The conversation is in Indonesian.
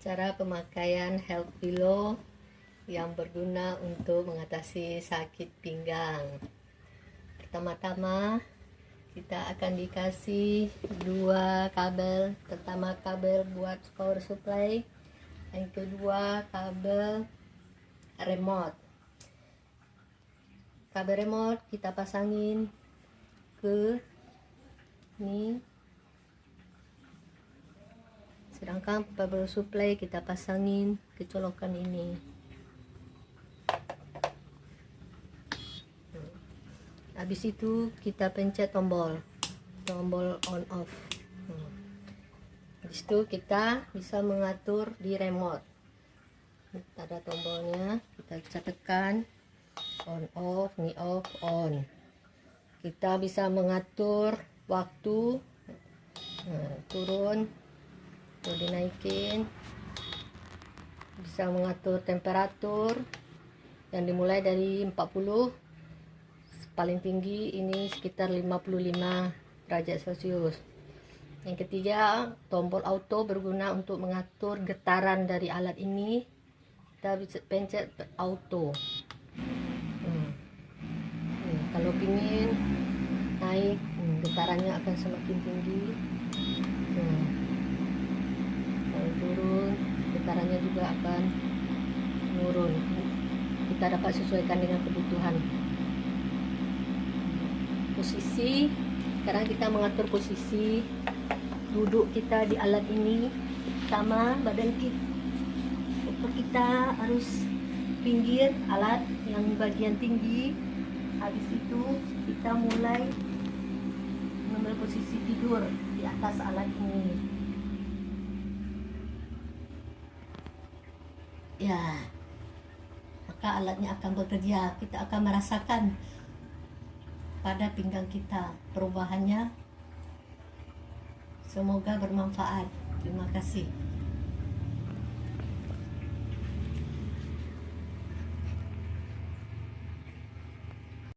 Cara pemakaian health pillow yang berguna untuk mengatasi sakit pinggang. Pertama-tama kita akan dikasih dua kabel. Pertama kabel buat power supply, yang kedua kabel remote. Kabel remote kita pasangin ke ini, sedangkan power supply kita pasangin ke colokan ini. Habis itu kita pencet tombol on off. Habis itu kita bisa mengatur di remote. Ada tombolnya, kita bisa tekan on off, ni off, on. Kita bisa mengatur waktu, turun atau dinaikin. Bisa mengatur temperatur yang dimulai dari 40, paling tinggi ini sekitar 55 derajat Celcius. Yang ketiga, tombol auto berguna untuk mengatur getaran dari alat ini. Kita bisa pencet auto. Kalau ingin naik, getarannya akan semakin tinggi. Kalau turun, getarannya juga akan menurun. Kita dapat sesuaikan dengan kebutuhan. Posisi, sekarang kita mengatur posisi duduk kita di alat ini. Sama badan kita harus pinggir alat yang bagian tinggi. Habis itu kita mulai mengambil posisi tidur di atas alat ini. Ya, maka alatnya akan bekerja. Kita akan merasakan pada pinggang kita perubahannya. Semoga bermanfaat. Terima kasih.